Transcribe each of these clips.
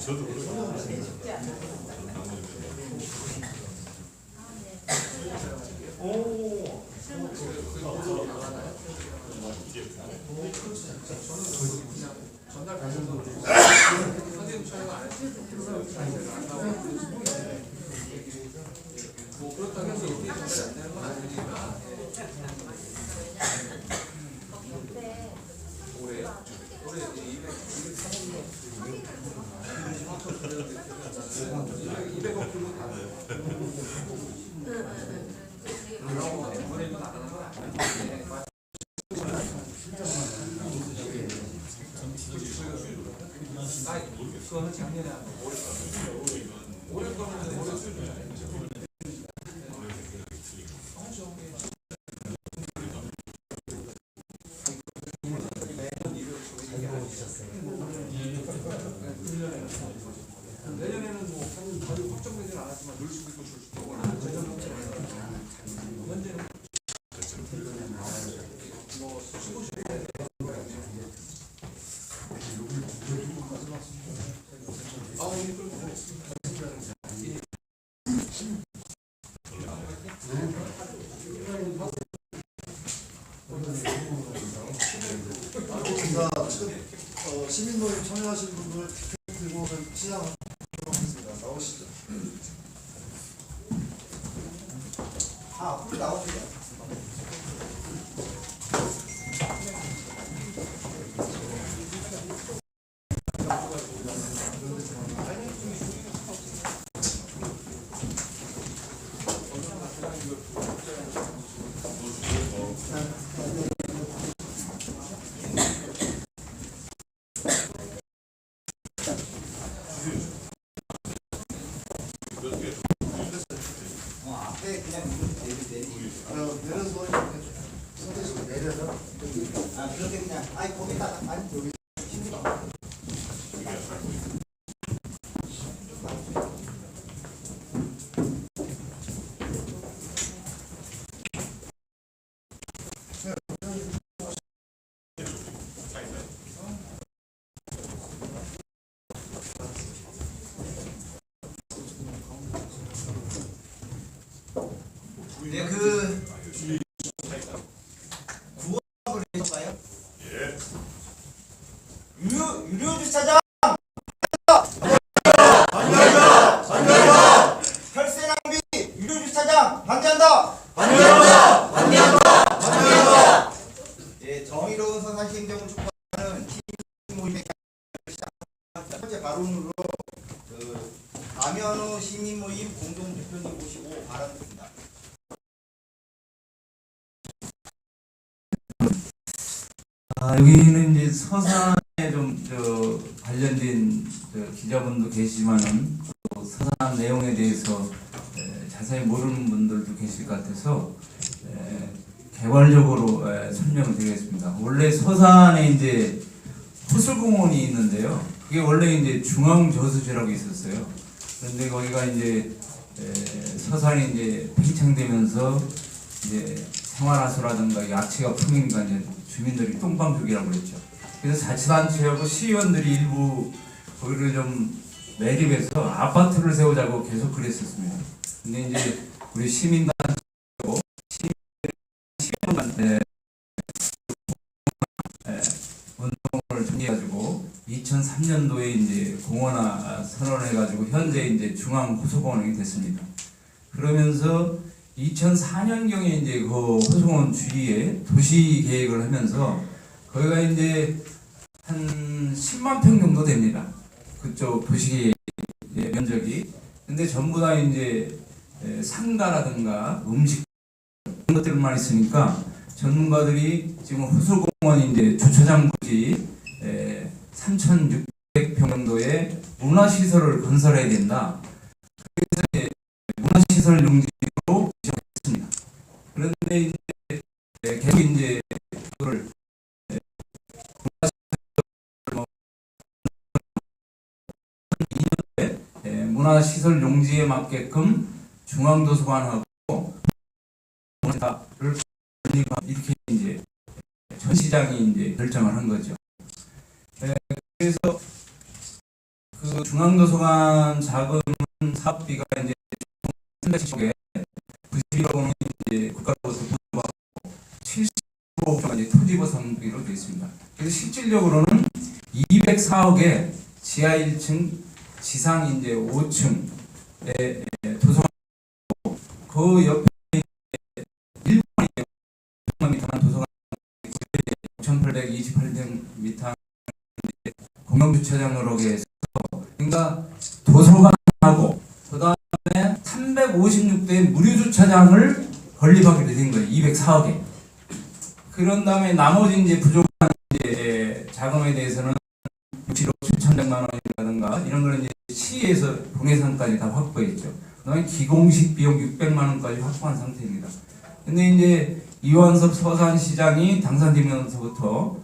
저도 그렇고. 전날 가셔서 사진 촬영 안 했어요. 뭐 그렇다고 해서 이게 전달 안 되는 건 아니니까. 올해 200억 풀로 다 돼요. 이번에도 나가는 건 아니에요. 그거는 작년에 한 거. 올해 거는 올해 수준. 내년에는 뭐 아주 확정되지는 않았지만 늘 수도 있고 줄 수도 있고 현재는 뭐 수고 싶은데 시민모임 참여하신 분들 들고 시작하겠습니다. 나오시죠. 앞으로 나오세요. 내려서 선택적으로 내려서 그렇게 그냥 거기다 여기 네, 구호를 해볼까요? 예. 유료 주차장 혈세 낭비 유료 주차장 반대한다. 예, 정의로운 서산 시행정을 촉구하는 시민 모임의 첫 번째 발언으로 남현우 시민 모임 공동 대표님 모시고 발언드립니다. 여기는 이제 서산에 좀 관련된 기자분도 계시지만은 또 서산 내용에 대해서 자세히 모르는 분들도 계실 것 같아서 개괄적으로 설명을 드리겠습니다. 원래 서산에 이제 호술공원이 있는데요. 그게 원래 이제 중앙저수지라고 있었어요. 그런데 거기가 이제 서산이 이제 팽창되면서 이제 생활하수라든가 약치가 풍기니까 이제 주민들이 똥방족이라고 그랬죠. 그래서 자치단체하고 시의원들이 일부 거기를 좀 매립해서 아파트를 세우자고 계속 그랬었습니다. 근데 이제 우리 시민단체하고 시의원단체 운동을 통해가지고 2003년도에 이제 공원화 선언을 해가지고 현재 이제 중앙호수공원이 됐습니다. 그러면서 2004년경에 이제 그 호수공원 주위에 도시 계획을 하면서 거기가 이제 한 10만 평 정도 됩니다. 그쪽 도시 계획 면적이. 근데 전부 다 이제 상가라든가 음식 이런 것들만 있으니까 전문가들이 지금 호수공원 이제 주차장 부지 3,600평 정도의 문화시설을 건설해야 된다. 그래서 이제 문화시설 용지로 지정했습니다. 그런데 이제 계속 이제 그걸 문화시설 용지에 맞게끔 중앙도서관하고 이렇게 이제 전 시장이 이제 결정을 한 거죠. 그래서 그 중앙도서관 자금 사업비가 이제 310억에 91억 원은 이제 국가로부터 보조받고 70억가 이제 토지보상비로 되어 있습니다. 그래서 실질적으로는 204억에 지하 1층, 지상 이제 5층에 도서관 그 옆에 100m 도서관 6,828m 공영주차장으로 해서 그러니까 도서관하고 그 다음에 356대의 무료주차장을 건립하게 된 거예요. 204억에. 그런 다음에 나머지 이제 부족한 이제 자금에 대해서는 67억 7천만 원이라든가 이런 거는 이제 시에서 본예산까지 다 확보했죠. 그다음에 기공식 비용 600만 원까지 확보한 상태입니다. 근데 이제 이완섭 서산시장이 당선되면서부터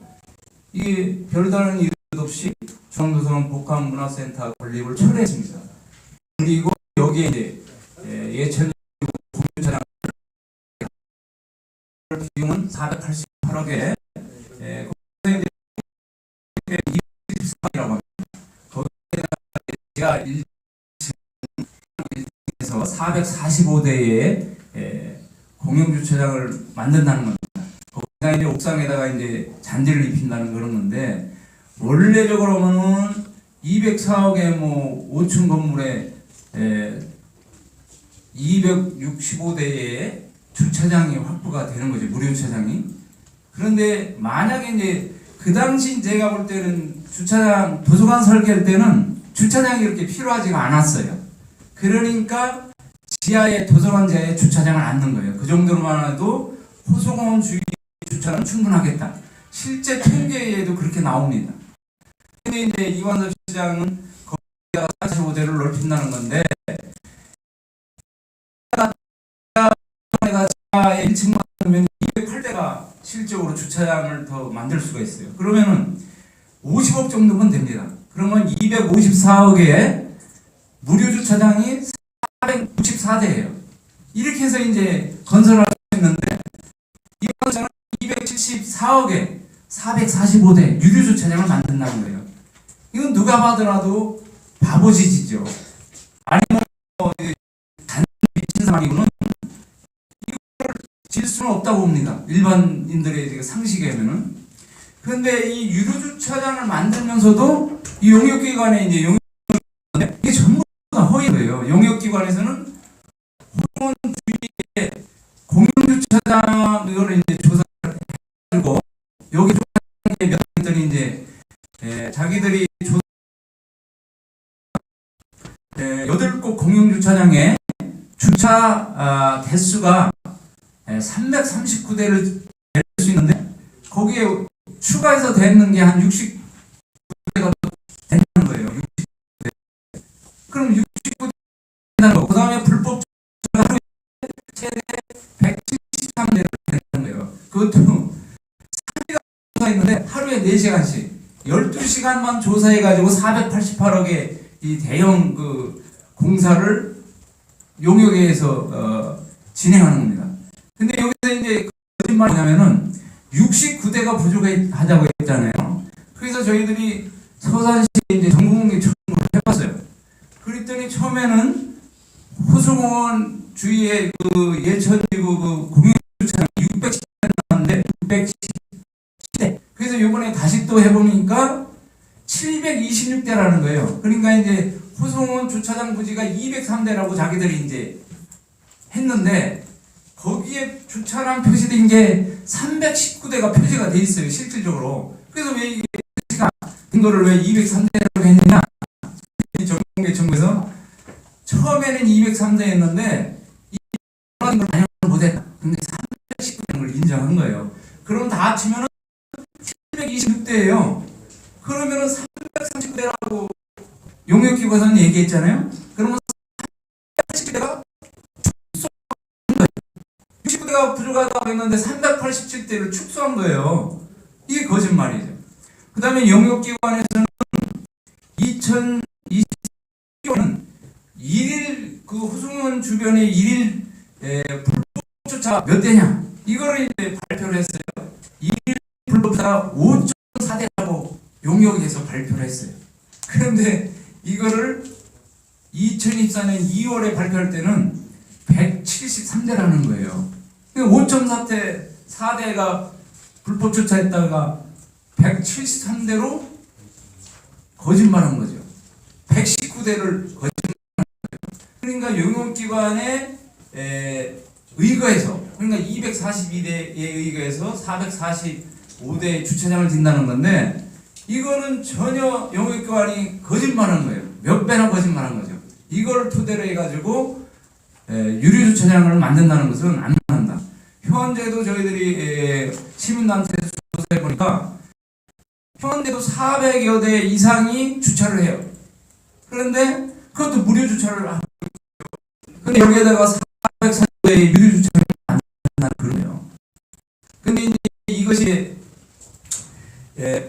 이게 별다른 이유 없이 중앙도서관 복합문화센터 건립을 철회했습니다. 그리고 여기에 이제 예천 공유차장 비용은 488억에 거기서 이제 214억이라고 합니다. 거기에다가 제가 1층에서 445대의 공영주차장을 만든다는 겁니다. 거기다 이제 옥상에다가 이제 잔디를 입힌다는 그런 건데, 원래적으로는 204억의 뭐 5층 건물에 265대의 주차장이 확보가 되는 거죠. 무료 주차장이. 그런데 만약에 이제 그 당시 제가 볼 때는 주차장, 도서관 설계할 때는 주차장이 이렇게 필요하지가 않았어요. 그러니까 지하에 도서관 지하에 주차장을 안 넣은 거예요. 그 정도로만 해도 호수공원 주위 주차는 충분하겠다. 실제 통계에도 그렇게 나옵니다. 근데 이제 이완섭 시장은 거기다가 45대를 넓힌다는 건데, 지하에 1층만 하면 208대가 실적으로 주차장을 더 만들 수가 있어요. 그러면은 50억 정도면 됩니다. 그러면 254억에 무료 주차장이 464대예요. 이렇게 해서 이제 건설할 수 있는데, 이완섭은 274억에 445대 유료 주차장을 만든다는 거예요. 이건 누가 봐더라도 바보짓이죠. 아니면 단지 미친 사람이고는 이걸 질 수는 없다고 봅니다. 일반인들의 상식에는. 그런데 이 유료 주차장을 만들면서도 이 용역기관에 이제 이게 전부 다 허위예요. 용역기관에서는 호수공원 주위에 공영주차장 이거를 이제 조사를 해가지고 여기 주차장에 몇 했더니 이제 자기들이 8곳 공영주차장에 주차 대수가 339대를 낼 수 있는데 거기에 추가해서 되는 게 한 69대가 되는 거예요. 69대. 그럼 69대 되는 거고, 그 다음에 불법 주차가 하루에 최대 173대를 되는 거예요. 그것도 3시간 조사했는데 하루에 4시간씩 12시간만 조사해가지고 488억의 이 대형 그 공사를 용역에서 진행하는 겁니다. 근데 여기서 이제 거짓말이 뭐냐면은 69대가 부족하다고 했잖아요. 그래서 저희들이 서산시에 이제 전국공개 청구를 해봤어요. 그랬더니 처음에는 호수공원 주위에 그 예천지구 그 공영주차장 610대 나왔는데 610대. 그래서 이번에 다시 또 해보니까 726대라는 거예요. 그러니까 이제 호수공원 주차장 부지가 203대라고 자기들이 이제 했는데 거기에 주차랑 표시된 게 319대가 표시가 돼 있어요. 실질적으로. 그래서 왜 이게 표시가 된 거를 왜 203대라고 했느냐? 전국공개 청구에서 처음에는 203대였는데 이 원하는 걸 반영을 못했다. 근데 319대라는 걸 인정한 거예요. 그럼 다 합치면은 726대예요. 그러면은 339대라고 용역기관에서는 얘기했잖아요. 그러면 380대가 69대가 부족하다고 했는데 387대를 축소한 거예요. 이게 거짓말이죠. 그 다음에 용역기관에서는 2020년은 1일 그 호수공원 주변의 1일 불법주차 몇 대냐 이거를 이제 발표를 했어요. 1일 불법주차 5.4대라고 용역에서 발표를 했어요. 그런데 이거를 2024년 2월에 발표할 때는 173대라는 거예요. 5.4대 4대가 불법 주차했다가 173대로 거짓말한 거죠. 119대를 거짓말한 거예요. 그러니까 용역기관에 의거해서 그러니까 242대에 의거해서 445대 주차장을 짓는다는 건데 이거는 전혀 용역기관이 거짓말한 거예요. 몇 배나 거짓말한 거죠. 이걸 토대로 해가지고 유료주차장을 만든다는 것은 안 한다. 현재도 저희들이 시민단체에서 조사해 보니까 현재도 400여 대 이상이 주차를 해요. 그런데 그것도 무료 주차를 하고 있어요. 근데 여기에다가 440대의 유료 주차를 안 한다는 그러네요. 근데 이제 이것이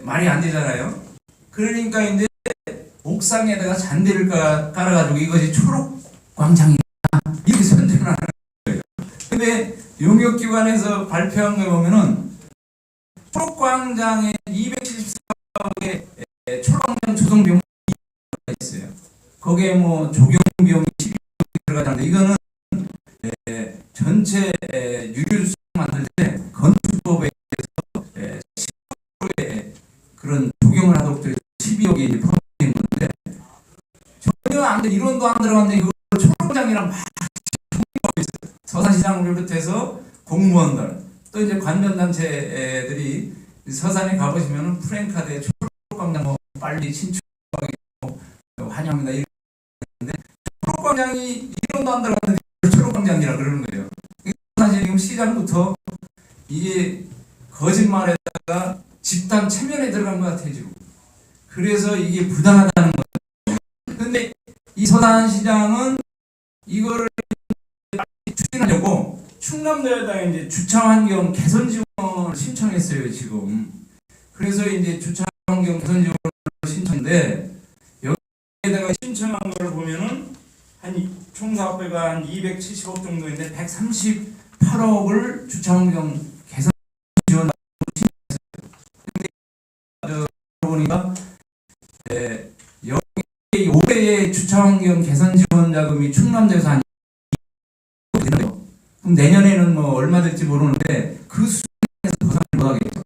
말이 안 되잖아요. 그러니까 이제 옥상에다가 잔디를 깔아가지고 이것이 초록 광장이다 이렇게 선전을 하는 거예요. 근데 용역기관에서 발표한 거 보면은 초록 광장에 274억의 초록 광장 조성 비용이 있어요. 거기에 뭐 조경 비용이 12억이 들어가는데 이거는 전체 유료주차장 만들 때 건축법에 대해서 10%의 그런 조경을 하도록 12억이 이제 포함된 건데 전혀 안 돼. 이론도 안 들어갔는데 이걸 초록장이랑 막 정리하고 있어요. 서산시장을 비롯해서 공무원들 또 이제 관련단체들이 서산에 가보시면은 프랭카드에 초록광장 뭐 빨리 신축하기 환영합니다 이러는데 초록광장이 이론도 안 들어갔는데 초록광장이라 그러는 거예요. 사실 지금 시장부터 이게 거짓말에다가 집단 체면에 들어간 것 같아요 지금. 그래서 이게 부당하다는 거예요. 근데 이 서산시장은 이거를 추진하려고 충남도에다가 이제 주차환경 개선 지원을 신청했어요 지금. 그래서 이제 주차환경 개선 지원을 신청인데 여기에다가 신청한 걸 보면은 한 총 사업비가 한 270억 정도인데 138억을 주차환경 개선 지원을 신청했어요. 근데 보니까 여기 올해의 주차환경 개선 지원 자금이 충남도에서 한 그럼 내년에는 뭐 얼마 될지 모르는데 그 수준에서 보상을 못하겠죠.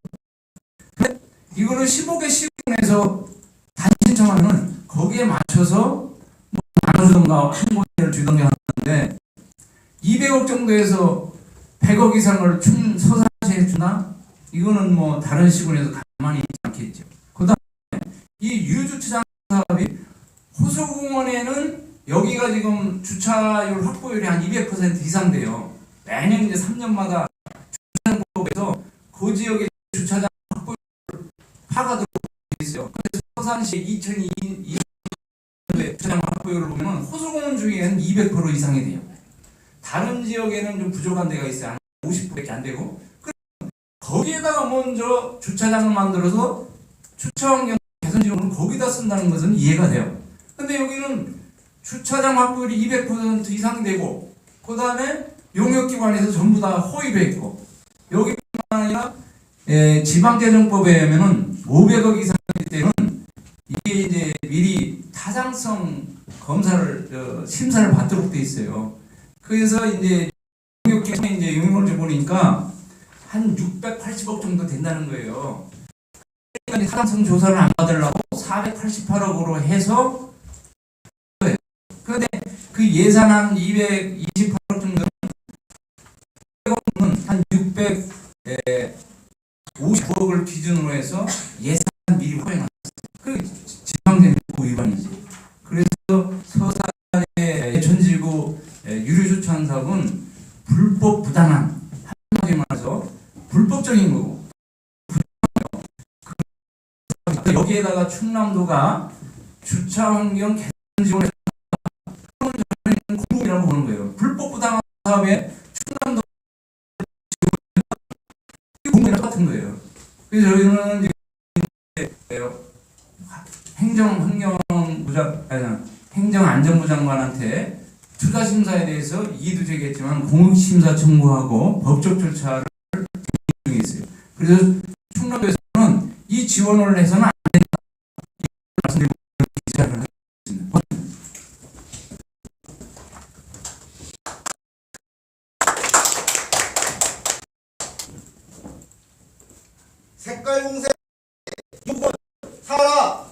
이거를 15개 시군에서 다 신청하면 거기에 맞춰서 뭐 나눠주던가 한 곳을 주던가 하는데 200억 정도에서 100억 이상을 서산시에 주나? 이거는 뭐 다른 시군에서 가만히 있지 않겠죠. 그 다음에 이 유주차장 사업이 호수공원에는 여기가 지금 주차율 확보율이 한 200% 이상 돼요. 매년 이제 3년마다 주차장법에서 그 지역의 주차장 확보율 파가도록 돼 있어요. 근데 서산시 2002년도에 주차장 확보율을 보면 호수공원 중에는 200% 이상이 돼요. 다른 지역에는 좀 부족한 데가 있어요. 한 50%밖에 안 되고. 거기에다가 먼저 주차장을 만들어서 주차환경 개선 지원을 거기다 쓴다는 것은 이해가 돼요. 근데 여기는 주차장 확보율이 200% 이상 되고 그 다음에 용역기관에서 전부 다 호의를 했고 여기뿐만 아니라 지방재정법에 의하면은 500억 이상일 때는 이게 이제 미리 타당성 검사를 심사를 받도록 돼 있어요. 그래서 이제 용역기관에 이제 용역을 좀 보니까 한 680억 정도 된다는 거예요. 그러니까 타당성 조사를 안 받으려고 488억으로 해서 그런데 그 예산한 228억 정도는 한 659억을 기준으로 해서 예산 미리 확보해놨어요. 그 지방재정법 위반이지. 그래서 서산의 예천지구 유료주차한 사업은 불법 부당한 한마디로 말해서 불법적인 거고 여기에다가 충남도가 주차 환경 개선 지원에 공공이라고 보는 거예요. 불법 부당한 사업에 충남도 공공이랑 같은 거예요. 그래서 저희는 행정안전부 장관한테 투자 심사에 대해서 이의도 제기했지만 공익심사 청구하고 법적 절차를 진행 중에 있어요. 그래서 충남도에서는 이 지원을 해서는 안 된다. 말씀드리고 기자를 하겠습니다. 색깔 공세 6번 사라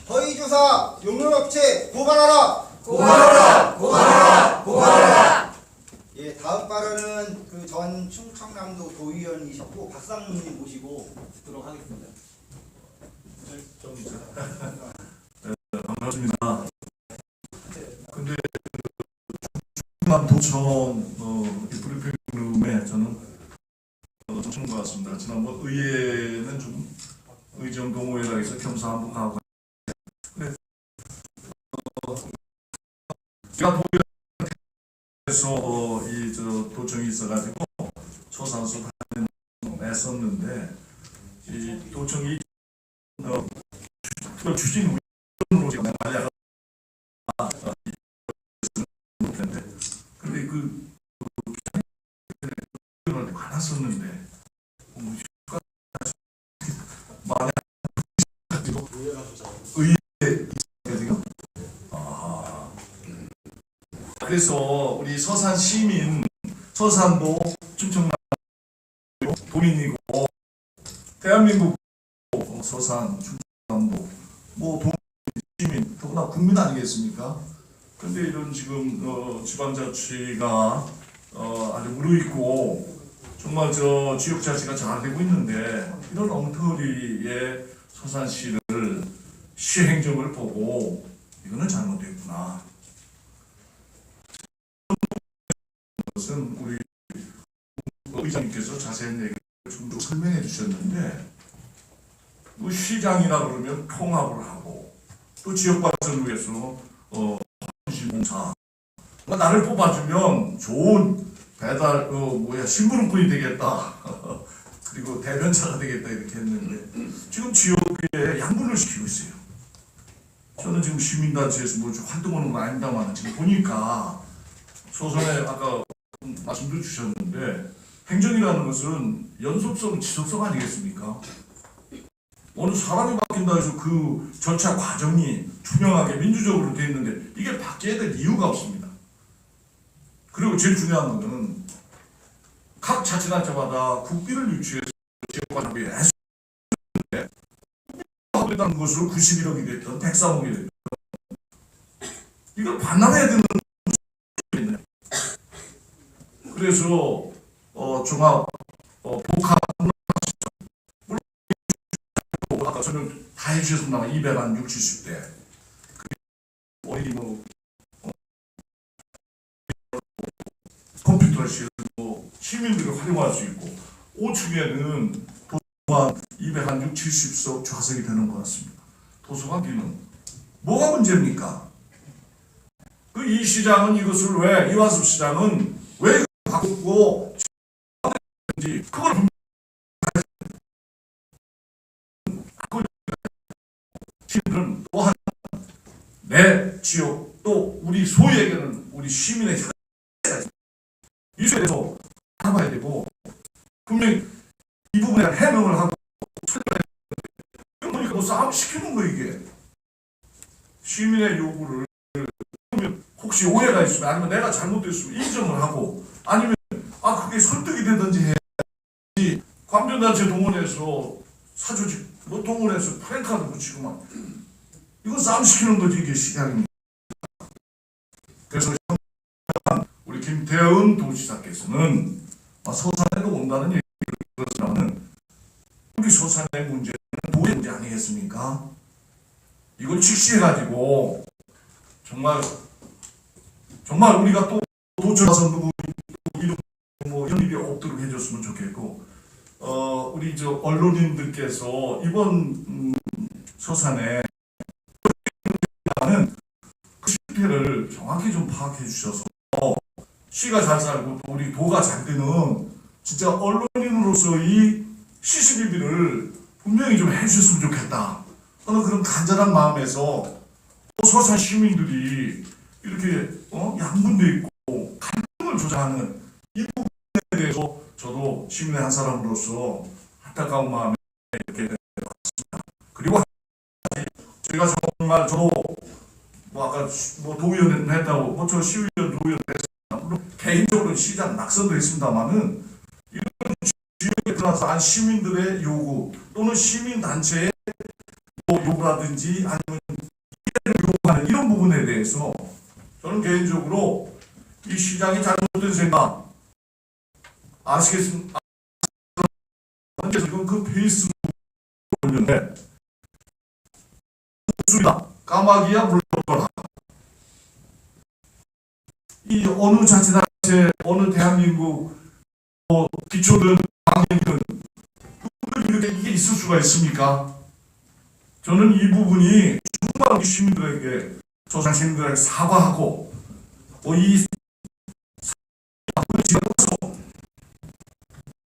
허위조사 용역업체 고발하라. 예, 다음 발언은 그 전 충청남도 도의원이셨고 박상무님 모시고 듣도록 하겠습니다. 반갑습니다. 근데 충남도청 브리핑룸에 저는 처음 봤습니다. 지난번 의회는 좀 의정 동호회가 있어 겸사한복하고 제가 도의회에서 이 도청이 있어가지고 초산수 했었는데 이 도청이 추진 위원으로 제가 말려가 못했는데 근데 그 많았었는데 만약 의회 지금 그래서 우리 서산 시민 서산도 충청남 도민이고 대한민국 서산 충청남도 뭐 도민 시민 더구나 국민 아니겠습니까? 근데 이런 지금 지방자치가 아주 무르익고 정말 지역자치가 잘 되고 있는데 이런 엉터리의 서산시를 시행정을 보고 이거는 잘못됐구나. 그것은 우리 의장님께서 자세한 얘기를 좀 설명해 주셨는데 뭐 시장이라 그러면 통합을 하고 또 지역발전을 위해서 헌신봉사 나를 뽑아주면 좋은 배달 심부름꾼이 되겠다 그리고 대변차가 되겠다 이렇게 했는데 지금 지역에 양분을 시키고 있어요. 저는 지금 시민단체에서 뭐 활동하는 건 아닙니다만 지금 보니까 소선에 아까 말씀도 주셨는데 행정이라는 것은 연속성, 지속성 아니겠습니까? 어느 사람이 바뀐다 해서 그 절차 과정이 투명하게 민주적으로 되어 있는데 이게 바뀌어야 될 이유가 없습니다. 그리고 제일 중요한 것은 각 자치단체마다 국비를 유치해서 지역관리에 애쓰는데 하고 있다는 것을 91억이 됐든 103억이 됐든 이걸 반납해야 되는 그래서 종합 복합 물론 아까 저는 다 해주셨습니다. 200한 60, 70대 어린이 컴퓨터실 시민들이 활용할 수 있고 5층에는 도서관 200한 60, 70석 좌석이 되는 것 같습니다. 도서관 기능 뭐가 문제입니까? 이 시장은 이것을 왜 이화섭 시장은 왜 바꾸고 그걸 시민은 또한 내 지역 또 우리 소유에게는 우리 시민의 이슈에 대해서 알아봐야 되고 분명히 이 부분에 대한 해명을 하고 그러니까 뭐 싸움 시키는 거 이게 시민의 요구를 혹시 오해가 있으면 아니면 내가 잘못됐으면 인정을 하고 아니면 그게 설득이 되든지 해야지 관변단체 동원해서 사조직 동원해서 프랭카드 붙이고만 이거 싸움 시키는 거지 이게 시장입니다. 그래서 우리 김태훈 도지사께서는 서산에도 온다는 얘기를 들었지만은 우리 서산의 문제는 도의 문제 아니겠습니까? 이걸 직시해가지고 정말 우리가 또 도처 가서 누구 이런 일이 없도록 해줬으면 좋겠고 우리 저 언론인들께서 이번 서산에 하는 그 실태를 정확히 좀 파악해 주셔서 시가 잘 살고 또 우리 도가 잘 되는 진짜 언론인으로서 이 시시비비를 분명히 좀 해주셨으면 좋겠다 하는 그런 간절한 마음에서 또 서산 시민들이 이렇게 양분돼 있고 갈등을 조장하는 이 부분에 대해서 저도 시민의 한 사람으로서 안타까운 마음에 이렇게 왔습니다. 그리고 제가 정말 저도 아까 도의원 했다고 저 시의원 도의원 했습니다. 물론 개인적으로 시장 낙선도 했습니다만은 이런 지역에 들어와서 한 시민들의 요구 또는 시민단체의 요구라든지 아니면 이해를 요구하는 이런 부분에 대해서 저는 개인적으로 이 시장이 잘못된 생각 아시겠습니까? 지금 그 페이스북 올렸는데 없습니다. 까마귀야 물러거라. 이 어느 자치단체 어느 대한민국 기초든 방송이든 이렇게 이게 있을 수가 있습니까? 저는 이 부분이 정말 우리 시민들에게 서산 시민들에게 사과하고 이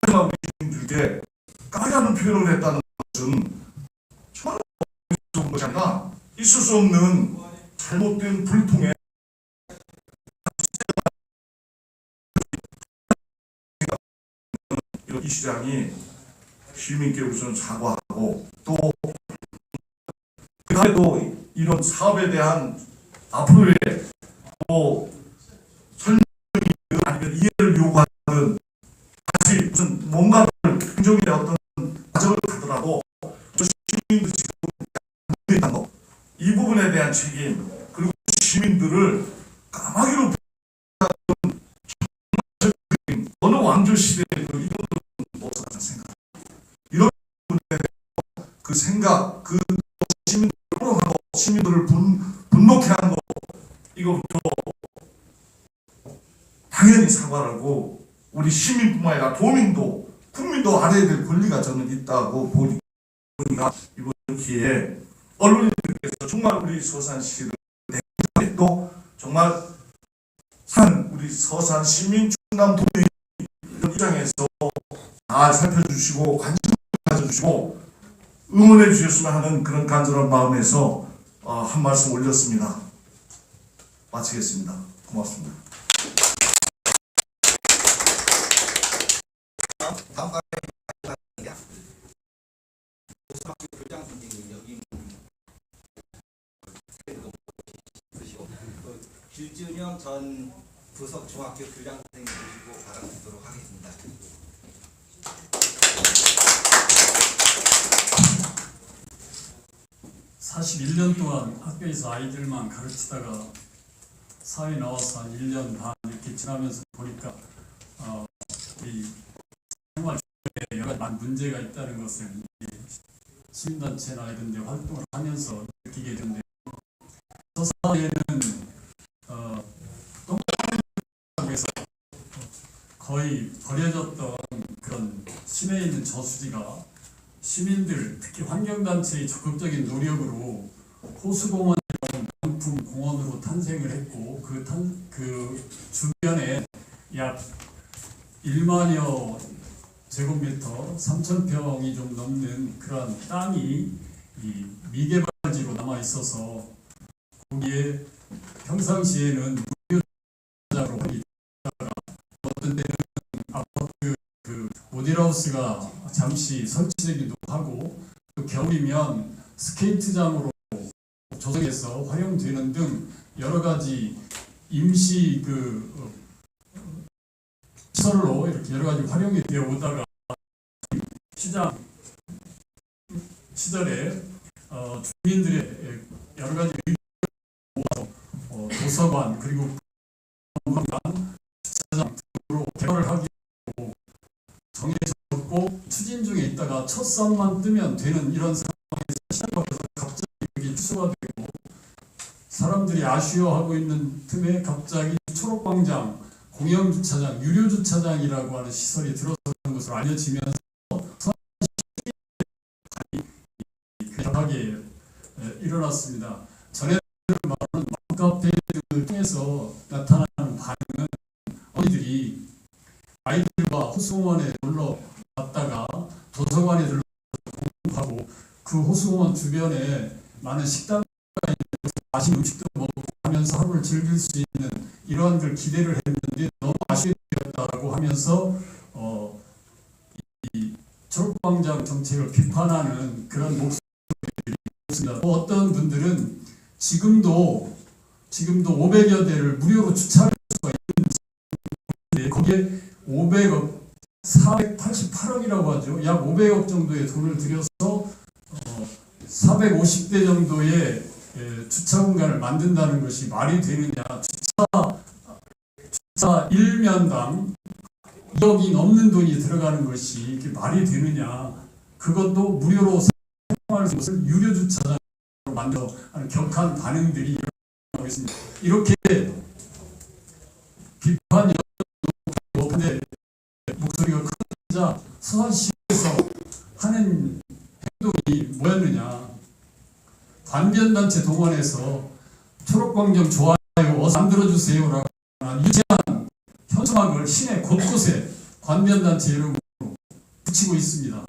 마지막 우리 시민들에게 까라는 표현을 했다는 것은 정말 좋은 것이 아니라 있을 수 없는 잘못된 불통에 이 시장이 시민께 우선 사과하고 또 그래도 이런 사업에 대한 앞으로의 또 설명이 아니면 이해를 요구하는 다시 무슨 뭔가를 긍정의 어떤 과정을 가더라도 저 시민들 지금 있다는 거 이 부분에 대한 책임 그리고 시민들을 까마귀로 어느 왕조 시대에도 이거는 없었다는 생각 이런 부분에 그 생각 그 시민들을 호롱하고 시민들을 분노케 하는 거 이거부터 당연히 사과하고 우리 시민뿐만 아니라 도민도 국민도 알아야 될 권리가 저는 있다고 보니까 이번 기회에 언론인들께서 정말 우리 서산시를 또 정말 우리 서산 시민 충남 도민 입장에서 잘 살펴주시고 관심 가져주시고 응원해 주셨으면 하는 그런 간절한 마음에서 한 말씀 올렸습니다. 마치겠습니다. 고맙습니다. 다음 과정입니다. 고등학교 교장 선생님 여기 있으시고 길준영 전 부석 중학교 교장 선생님 모시고 발언 듣도록 하겠습니다. 41년 동안 학교에서 아이들만 가르치다가 사회 나와서 한 1년 반 이렇게 지나면서 보니까 이 생활 주변에 여러 가지 문제가 있다는 것을 시민단체나 이런 데 활동을 하면서 느끼게 됐는데 서산에는 똥에서 거의 버려졌던 그런 시내에 있는 저수지가 시민들 특히 환경단체의 적극적인 노력으로 호수공원이라는 명품 공원으로 탄생을 했고 그 주변에 약 1만여 제곱미터 3,000평이 좀 넘는 그런 땅이 이 미개발지로 남아 있어서 거기에 평상시에는 무료자로 있다가 어떤 때는 아파트 그 모델하우스가 잠시 설치되기도 하고 또 겨울이면 스케이트장으로 조성해서 활용되는 등 여러 가지 임시 시설로 이렇게 여러 가지 활용이 되어 오다가 시장 시절에 주민들의 여러 가지 의견을 모아서 도서관 그리고 관광 주차장 등으로 개발을 하기 정해졌고 추진 중에 있다가 첫 쌍만 뜨면 되는 이런 상황에서 시장 밖에서 갑자기 여기 취소가 되고 사람들이 아쉬워하고 있는 틈에 갑자기 초록광장 공영주차장, 유료주차장이라고 하는 시설이 들어서는 것으로 알려지면서 일어났습니다. 전에 말하는 맘카페를 통해서 나타나는 반응은 어머니들이 아이들과 호수공원에 놀러 갔다가 도서관에 들러 공부하고 그 호수공원 주변에 많은 식당가 있는 맛있는 음식도 먹고 하면서 하루를 즐길 수 있는 이러한 걸 기대를 했는데 너무 아쉽게 되었다고 하면서 이 초록광장 정책을 비판하는 그런 목소리들이 있습니다. 또 어떤 분들은 지금도 500여 대를 무료로 주차할 수가 있는데 거기에 500억, 488억이라고 하죠. 약 500억 정도의 돈을 들여서 450대 정도의 주차 공간을 만든다는 것이 말이 되느냐. 주차 1면당 2억이 넘는 돈이 들어가는 것이 이게 말이 되느냐. 그것도 무료로 사용할 수 있는 것을 유료 주차장으로 만들어 하는 격한 반응들이 일어나고 있습니다. 이렇게 비판 여론인데 목소리가 크자 서산시에서 하는 행동이 뭐였느냐. 관변단체 동원해서 초록광장 좋아요 어서 만들어주세요라고 유치한 현수막을 시내 곳곳에 관변단체 이름으로 붙이고 있습니다.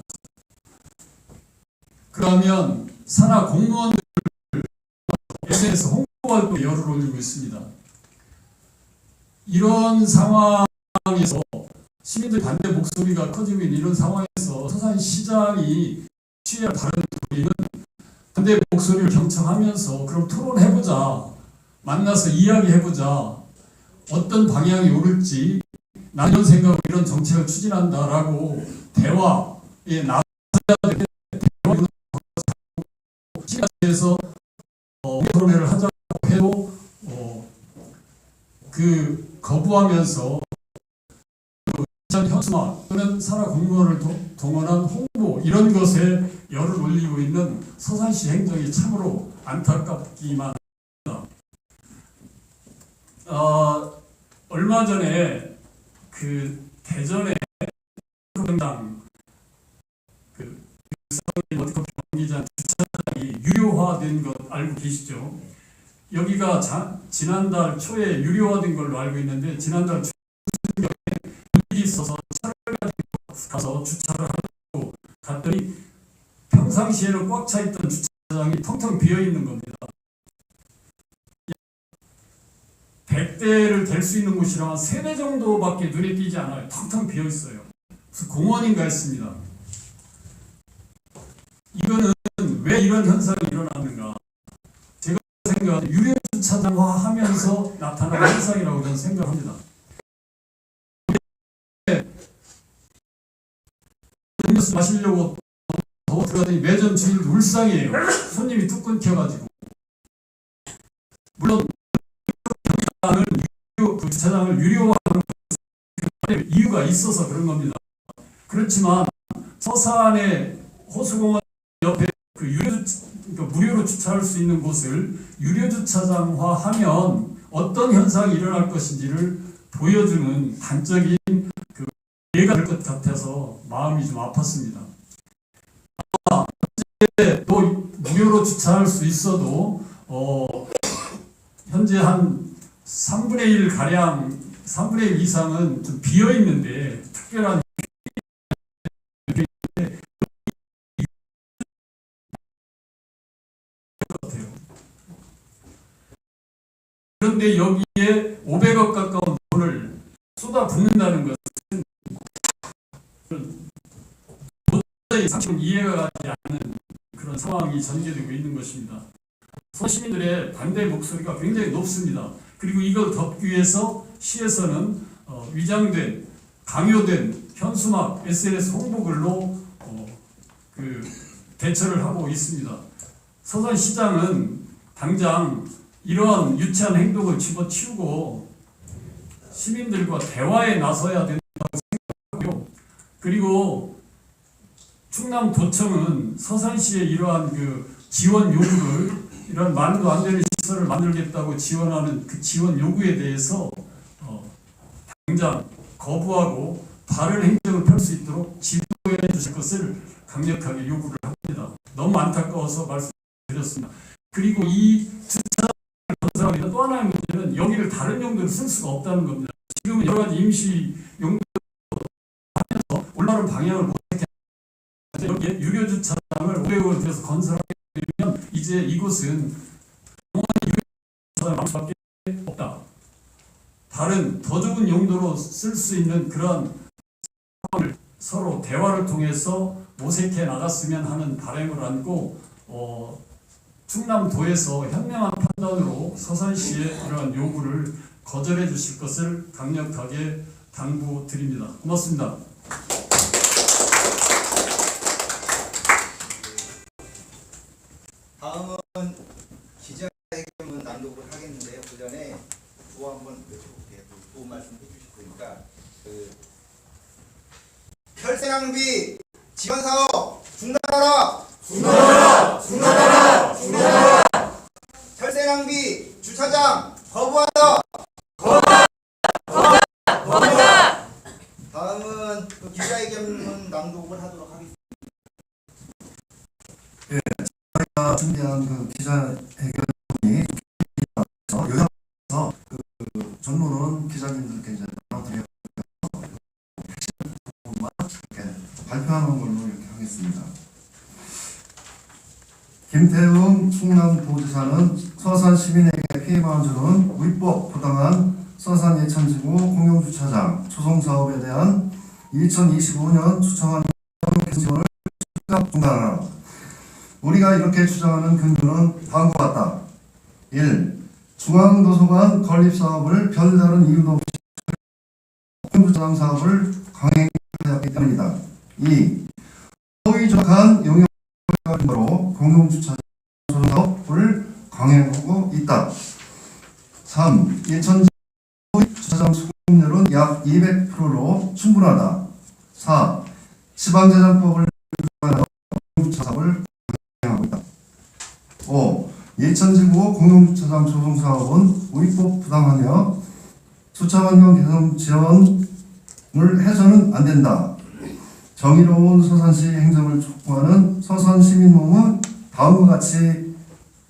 그러면 산하 공무원들 SNS 홍보활동 열을 올리고 있습니다. 이런 상황에서 시민들 반대 목소리가 커지고 있는 이런 상황에서 서산시장이 취해야 다른 도리는 반대 목소리를 경청하면서 그럼 토론해보자. 만나서 이야기해보자. 어떤 방향이 옳을지 나는 이런 생각으로 이런 정책을 추진한다라고 대화에 나서야 되는데 대화를 시간에서 토론회를 하자고 해도 그 거부하면서 현수막 또는 산하 공무원을 동원한 홍보 이런 것에 열을 올리고 있는 서산시 행정이 참으로 안타깝기만 합니다. 얼마 전에 그 대전에 경기장 주차장이 유료화된 것 알고 계시죠? 여기가 지난달 초에 유료화된 걸로 알고 있는데 지난달 초에 일이 있어서 차를 가지고 가서 주차를 하고 갔더니 평상시에는 꽉 차 있던 주차장이 텅텅 비어 있는 겁니다. 100대를 댈 수 있는 곳이라면 3대 정도밖에 눈에 띄지 않아요. 텅텅 비어 있어요. 그래서 공원인가 했습니다. 이거는 왜 이런 현상이 일어났는가? 제가 생각하는 유료 주차장화하면서 나타나는 현상이라고 저는 생각합니다. 음료수 마시려고 더 들어가더니 매점 주인도 울상이에요. 손님이 뚝 끊겨가지고. 물론 그 주차장을 유료화하는 이유가 있어서 그런 겁니다. 그렇지만 서산의 호수공원 옆에 그 무료로 주차할 수 있는 곳을 유료 주차장화하면 어떤 현상이 일어날 것인지를 보여주는 단적인 그 예가 될 것 같아서 마음이 좀 아팠습니다. 현재 또 무료로 주차할 수 있어도 현재 한 3분의 1 가량, 3분의 1 이상은 좀 비어 있는데 특별한 그런데 여기에 500억 가까운 돈을 쏟아붓는다는 것은 도저히 상식은 이해가 가지 않는 그런 상황이 전개되고 있는 것입니다. 시민들의 반대 목소리가 굉장히 높습니다. 그리고 이걸 덮기 위해서 시에서는 위장된, 강요된 현수막, SNS 홍보글로 대처를 하고 있습니다. 서산시장은 당장 이러한 유치한 행동을 집어치우고 시민들과 대화에 나서야 된다고 생각하고요. 그리고 충남도청은 서산시의 이러한 그 지원 요구를 이런 말도 안 되는 시설을 만들겠다고 지원하는 그 지원 요구에 대해서 당장 거부하고 다른 행정을 펼 수 있도록 지도해 주실 것을 강력하게 요구를 합니다. 너무 안타까워서 말씀드렸습니다. 그리고 이 주차장을 건설하기 또 하나의 문제는 여기를 다른 용도로 쓸 수가 없다는 겁니다. 지금은 여러 가지 임시 용도로 하면서 올바른 방향을 모색해 여기 유료 주차장을 500억을 들여서 건설하게 되면 이제 이곳은 영원히 유료 주차장을 할 수밖에 없다. 다른 더 좋은 용도로 쓸 수 있는 그런 상황을 서로 대화를 통해서 모색해 나갔으면 하는 바람을 안고 충남도에서 현명한 판단으로 서산시의 이러한 요구를 거절해 주실 것을 강력하게 당부드립니다. 고맙습니다. 다음은 기자회견문 낭독을 하겠는데요. 그 전에 구호 한번 외쳐볼게요. 구호 말씀해 주실 거니까 혈세낭비 지원사업 중단하라! 중단하라! 중단하라! 중단하라! 혈세낭비 주차장 거부한다! 거부한다! 거부한다! 다음은 기자회견문 낭독을 하도록 하겠습니다. 준비한 그 기자회견이 요약해서 그 전문은 기자님들께 이제 나눠드려서 핵심 부분만 이렇게 발표하는 걸로 이렇게 하겠습니다. 김태웅 충남도지사는 서산 시민에게 피해만 주는 위법 부당한 서산 예천지구 공용주차장 초성사업에 대한 2025년 추천안 지원을 즉각 중단하라. 우리가 이렇게 주장하는 근거는 다음과 같다. 1. 중앙도서관 건립사업을 별다른 이유도 없이 공주장 사업을 강행하였기 때문이다. 2. 허위적한 용역을 근거로 공용주차장 사업을 강행하고 있다. 3. 예천지 주차장 수급률은 약 200%로 충분하다. 4. 지방재정법을 위반하여 공용주차장을 5. 예천지구 공용주차장 조성사업은 위법 부당하며 주차환경 개선 지원을 해서는 안 된다. 정의로운 서산시 행정을 촉구하는 서산시민모임은 다음과 같이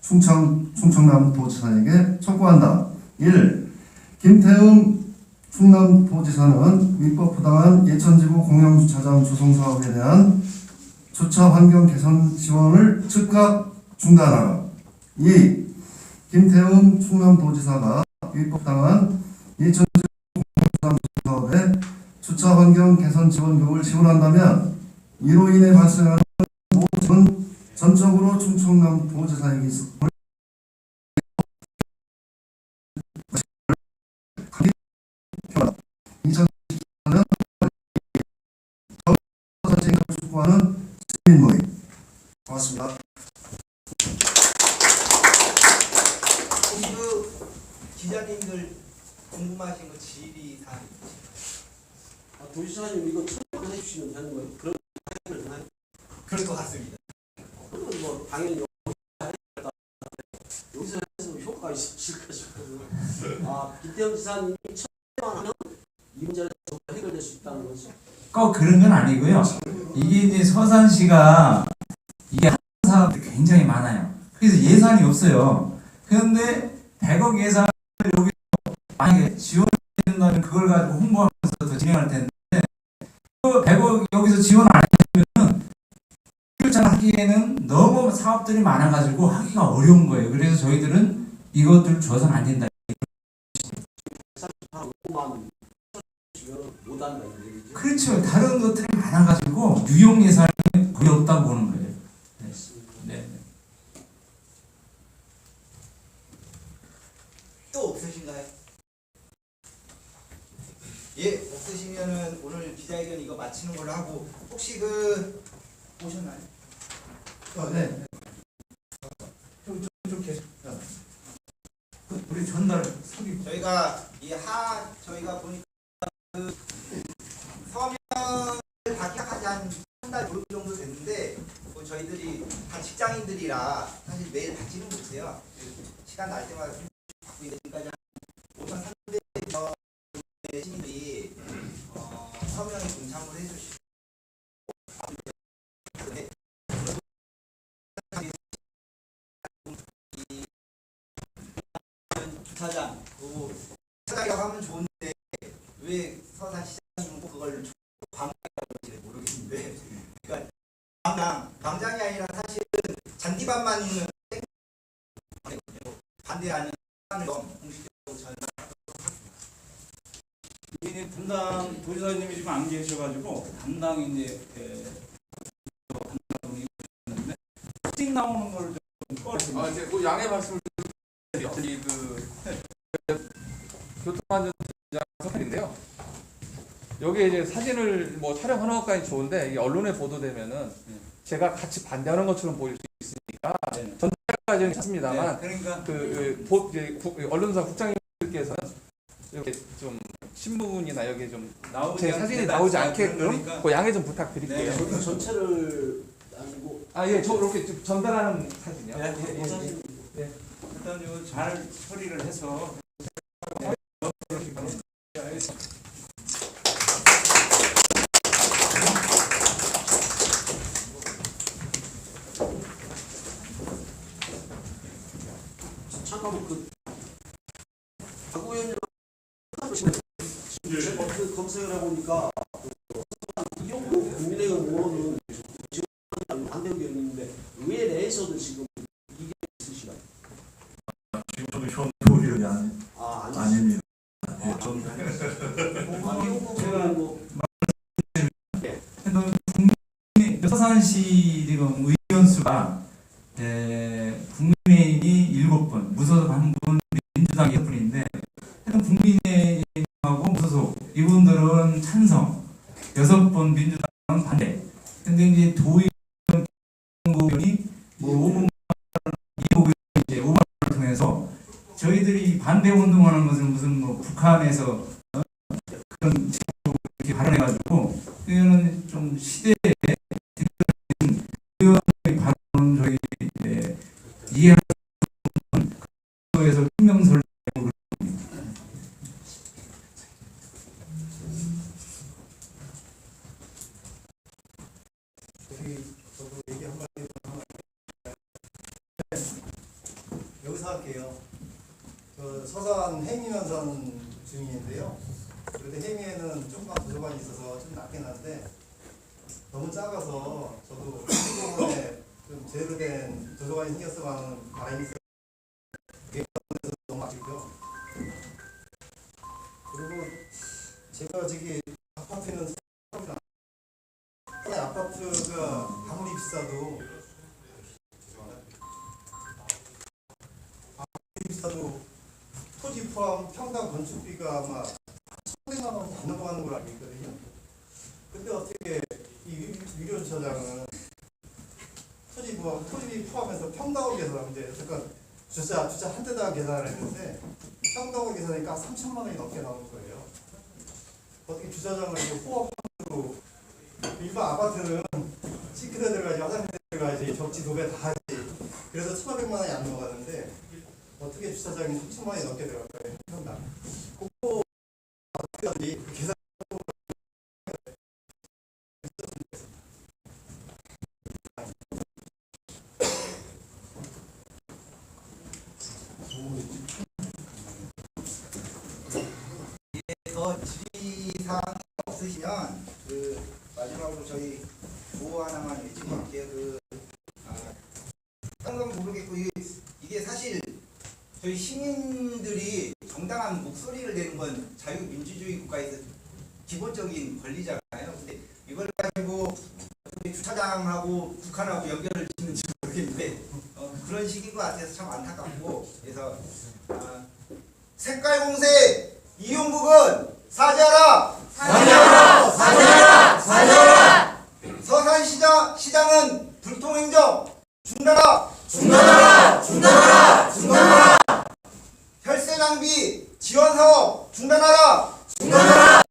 충청남도지사에게 촉구한다. 1. 김태웅 충남도지사는 위법 부당한 예천지구 공용주차장 조성사업에 대한 주차환경 개선 지원을 즉각 중단하라. 2. 김태훈 충남도지사가 위법당한 예천지구 공용주차장 사업에 주차환경 개선 지원금을 지원한다면 이로 인해 발생하는 모든 전적으로 충청남도지사에게 있을 2014년 서산시행을 촉구하는 시민모임. 고맙습니다. 혹시 그 기자님들 궁금하신 거 질의 사항 있으신가요? 도지사님 이거 처음 해주시면 되는 거예요? 그런 거 되나요? 그럴 것 같습니다. 그건 뭐 당연히 여기서 해서 효과가 있을까 싶어서 김태형 지사님이 처음만 하면 이 문제가 해결될 수 있다는 거죠. 꼭 그런 건 아니고요. 이게 이제 서산시가 이게 하는 사업들이 굉장히 많아요. 그래서 예산이 없어요. 그런데 100억 예산을 여기 만약에 지원해준다면 그걸 가지고 홍보하면서 더 진행할 텐데 그 100억 여기서 지원 안 해주면은 하기에는 너무 사업들이 많아가지고 하기가 어려운 거예요. 그래서 저희들은 이것들 줘서는 안 된다. 그렇죠. 다른 것들이 많아가지고 유용 예산이 거의 없다고 보는 거예요. 네. 또 없으신가요? 예, 없으시면은 오늘 기자회견 이거 마치는 걸로 하고 혹시 보셨나요? 네. 좀 계속. 우리 전달 서기. 저희가 저희가 보니까 서명을 받기 시작하지 한 달 정도 됐는데 저희들이 다 직장인들이라 사실 매일 받지는 못해요. 시간 날 때마다 받고 있는 지금까지 한 5,300여 시민들이 서명에 동참을 해주시고 이 주차장, 주차장이라고 하면 좋은데 왜 서산시장이 그걸 광장이라고 하는지 모르겠는데, 그러니까 광장이 아니라 사실은 잔디밭만 있는 반대하는 공식적으로 저는 이 담당 도지사님이 지금 안 계셔가지고 담당 이제 담당이 있는데 특징 나오는 걸 좀 꺼내주세요. 아 이제 그 양해 말씀을 드릴게요. 이그 교통안전장 서인데요. 여기에 이제 사진을 뭐 촬영하는 것까지 좋은데 이게 언론에 보도되면은 제가 같이 반대하는 것처럼 보일 수 있으니까 전달까지는 찾습니다만 네, 그러니까 언론사 국장님께서는 이렇게 좀 신문이나 여기 좀 제 사진이 않게 나오지 않게끔 그러니까. 그 양해 좀 부탁드릴게요. 네. 저기 전체를 아니고 아, 저 이렇게 좀 전달하는 사진이요. 네, 일단 이거 잘 처리를 해서 잠깐만 박 의원님 제가 어떻게 검색을 해보니까 이용구 국민의힘 의원은 지금 반대 의견인데 의회 내에서도 지금 이게 있으시나요? 지금 저도 현 의원이 아닙니다. 제가 뭐 서산시 지금 의원 수가 국민의힘이 7분, 무소속 1분, 민주당 6분인데 국민의힘하고 무소속 이분들은 찬성, 6분 민주당은 반대. 근데 이제 도의원 의원이 뭐 5분 이제 5분을 통해서 저희들이 반대 운동하는 것을 무슨 뭐 북한에서 그런 식으로 이렇게 발언해가지고 이거는 좀 시대에 의원의 발언은 저희 이해할 수 없는 그에서 혁명설 저도 얘기 한마디 여기서 할게요. 저 서산 해미면산 주민인데요. 그런데 해미에는 조금만 도서관이 있어서 좀 낮긴 한데 너무 작아서 저도 한국에 좀 제대로된 도서관이 생겼으면 하는 바람이 있어요. 너무 아쉽죠. 그리고 제가 저기 아파트는 아파트가 아무리 비싸도 토지 포함 평당 건축비가 아마 1,000만 원이 안 넘어가는 걸로 알고 있거든요. 근데 어떻게 이 위료주차장은 토지비 포함해서 평당으로 계산하는데 잠깐 주차 한 대당 계산을 했는데 평당으로 계산하니까 3,000만 원이 넘게 나오는 거예요. 어떻게 주차장을 이거 호업함으로 일반 아파트는 싱크대 들어가지 화장실 들어가지 접지 도배 다 하지. 그래서 1,500만 원이 안 넘어가는데 어떻게 주차장이 3,000만 원이 넘게 들어갈까요? 평당. 그거 어떻게 계산 더 질의사항이 없으시면 마지막으로 저희 구호 하나만 외치고 다른 건 모르겠고 이게 사실 저희 시민들이 정당한 목소리를 내는 건 자유민주주의 국가에서 기본적인 권리잖아요. 근데 이걸 가지고 주차장하고 북한하고 연결을 짓는지 모르겠는데 그런 식인 것 같아서 참 안타깝고, 그래서 색깔 공세 이용국은 사죄하라! 사죄하라! 사죄하라! 사죄하라! 서산시장은 불통행정 중단하라! 중단하라! 중단하라! 중단하라! 혈세 낭비 지원 사업 중단하라! 중단하라!